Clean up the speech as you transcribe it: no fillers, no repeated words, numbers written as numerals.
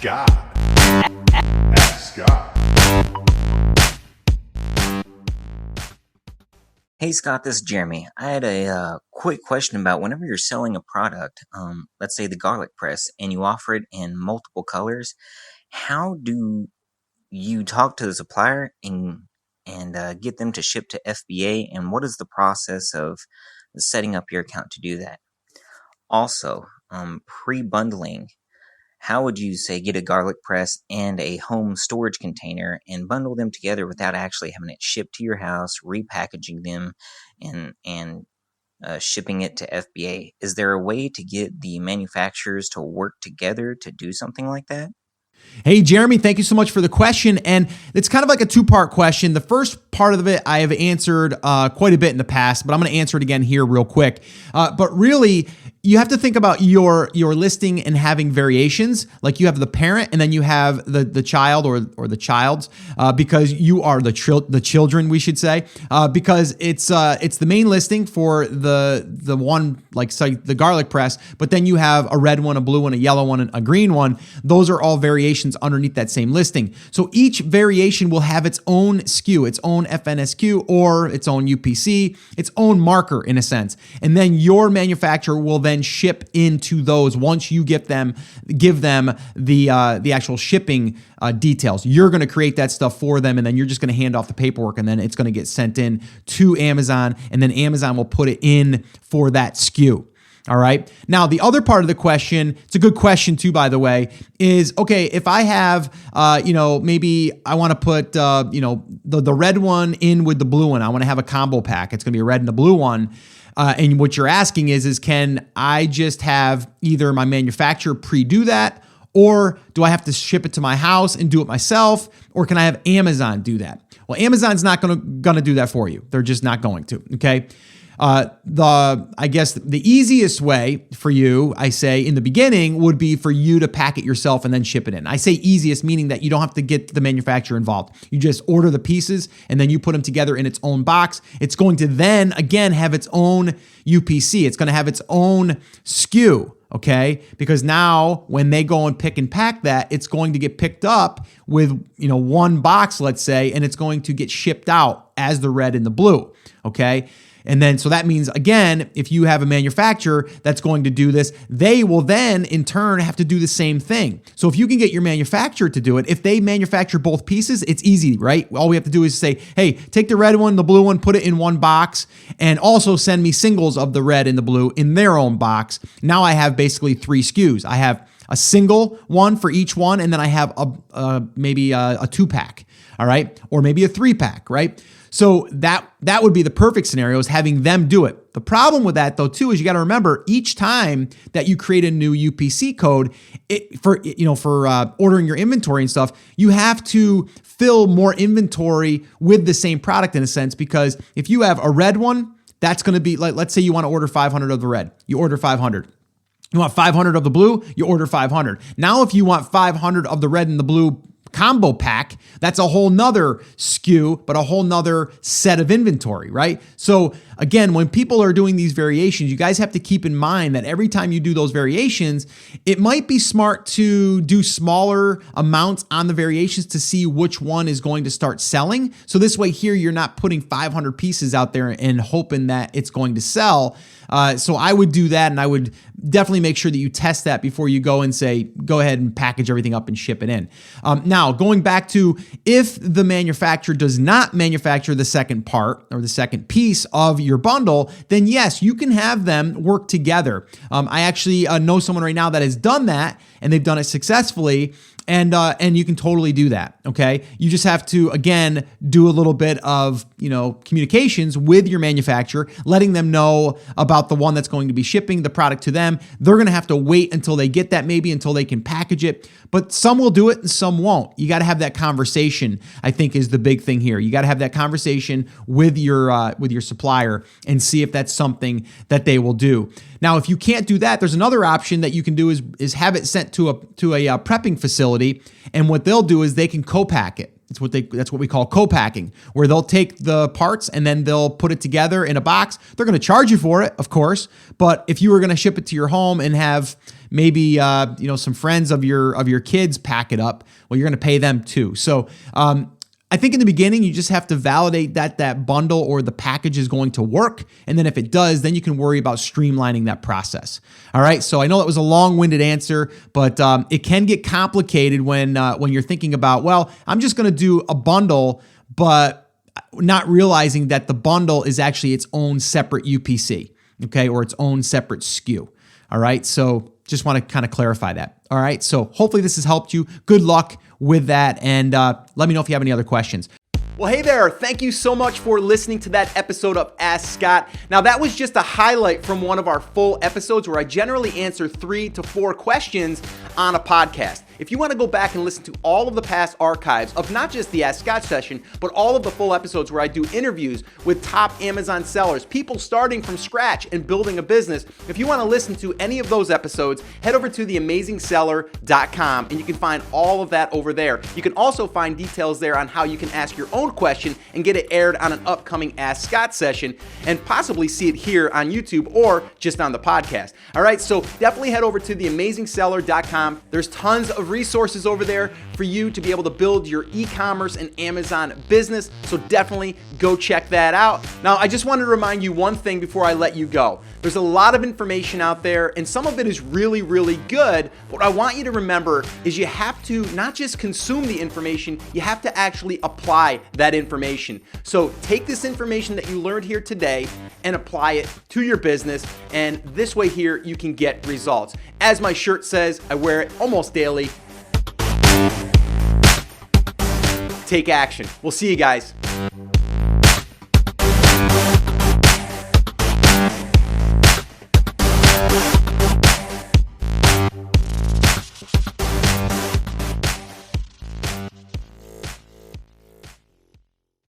God. Ask God. Hey Scott, this is Jeremy. I had a quick question about whenever you're selling a product, let's say the garlic press, and you offer it in multiple colors, how do you talk to the supplier and get them to ship to FBA, and what is the process of setting up your account to do that? Also, pre-bundling. How would you say get a garlic press and a home storage container and bundle them together without actually having it shipped to your house, repackaging them, and shipping it to FBA? Is there a way to get the manufacturers to work together to do something like that? Hey, Jeremy, thank you so much for the question. And it's kind of like a two-part question. The first part of it I have answered quite a bit in the past, but I'm going to answer it again here real quick. But really, you have to think about your listing and having variations. Like you have the parent and then you have the child or the child's because you are the children, we should say, because it's the main listing for the one, like say the garlic press, but then you have a red one, a blue one, a yellow one, and a green one. Those are all variations underneath that same listing. So each variation will have its own SKU, its own FNSQ, or its own UPC, its own marker in a sense. And then your manufacturer will then ship into those once you give them the actual shipping details. You're going to create that stuff for them, and then you're just going to hand off the paperwork, and then it's going to get sent in to Amazon, and then Amazon will put it in for that SKU. All right. Now, the other part of the question, it's a good question too, by the way, is, okay, if I have, maybe I want to put, the red one in with the blue one. I want to have a combo pack. It's going to be a red and a blue one. And what you're asking is can I just have either my manufacturer pre-do that, or do I have to ship it to my house and do it myself, or can I have Amazon do that? Well, Amazon's not going to do that for you. They're just not going to. Okay. I guess the easiest way for you, I say in the beginning, would be for you to pack it yourself and then ship it in. I say easiest, meaning that you don't have to get the manufacturer involved. You just order the pieces and then you put them together in its own box. It's going to then again have its own UPC. It's going to have its own SKU. Okay, because now when they go and pick and pack that, it's going to get picked up with one box, let's say, and it's going to get shipped out as the red and the blue. Okay. And then, so that means, again, if you have a manufacturer that's going to do this, they will then in turn have to do the same thing. So if you can get your manufacturer to do it, if they manufacture both pieces, it's easy, right? All we have to do is say, hey, take the red one, the blue one, put it in one box, and also send me singles of the red and the blue in their own box. Now I have basically 3 SKUs. I have a single one for each one, and then I have maybe a 2-pack, all right? Or maybe a 3-pack, right? So that would be the perfect scenario, is having them do it. The problem with that though too is you got to remember each time that you create a new UPC code for ordering your inventory and stuff, you have to fill more inventory with the same product in a sense, because if you have a red one, that's going to be like, let's say you want to order 500 of the red, you order 500. You want 500 of the blue, you order 500. Now, if you want 500 of the red and the blue combo pack, that's a whole nother SKU, but a whole nother set of inventory, right? So again, when people are doing these variations, you guys have to keep in mind that every time you do those variations, it might be smart to do smaller amounts on the variations to see which one is going to start selling. So this way here, you're not putting 500 pieces out there and hoping that it's going to sell. So I would do that, and I would definitely make sure that you test that before you go and say, go ahead and package everything up and ship it in. Now, going back to if the manufacturer does not manufacture the second part or the second piece of your bundle, then yes, you can have them work together. I actually know someone right now that has done that, and they've done it successfully. And you can totally do that. Okay. You just have to, again, do a little bit of, communications with your manufacturer, letting them know about the one that's going to be shipping the product to them. They're going to have to wait until they get that, maybe until they can package it, but some will do it and some won't. You got to have that conversation, I think, is the big thing here. You got to have that conversation with your supplier and see if that's something that they will do. Now, if you can't do that, there's another option that you can do is have it sent to a prepping facility, and what they'll do is they can co-pack it. That's what we call co-packing, where they'll take the parts and then they'll put it together in a box. They're going to charge you for it, of course, but if you were going to ship it to your home and have maybe some friends of your kids pack it up. Well, you're going to pay them too. So I think in the beginning, you just have to validate that bundle or the package is going to work. And then if it does, then you can worry about streamlining that process. All right. So I know that was a long-winded answer, but it can get complicated when you're thinking about, well, I'm just going to do a bundle, but not realizing that the bundle is actually its own separate UPC, okay, or its own separate SKU. All right. So just want to kind of clarify that. All right. So hopefully this has helped you. Good luck with that. And let me know if you have any other questions. Well, hey there. Thank you so much for listening to that episode of Ask Scott. Now, that was just a highlight from one of our full episodes where I generally answer 3 to 4 questions on a podcast. If you want to go back and listen to all of the past archives of not just the Ask Scott session, but all of the full episodes where I do interviews with top Amazon sellers, people starting from scratch and building a business, if you want to listen to any of those episodes, head over to theamazingseller.com and you can find all of that over there. You can also find details there on how you can ask your own question and get it aired on an upcoming Ask Scott session and possibly see it here on YouTube or just on the podcast. All right, so definitely head over to theamazingseller.com. There's tons of resources over there for you to be able to build your e-commerce and Amazon business. So definitely go check that out. Now, I just wanted to remind you one thing before I let you go. There's a lot of information out there and some of it is really, really good. What I want you to remember is you have to not just consume the information, you have to actually apply that information. So take this information that you learned here today and apply it to your business. And this way here, you can get results. As my shirt says, I wear it almost daily. Take action. We'll see you guys.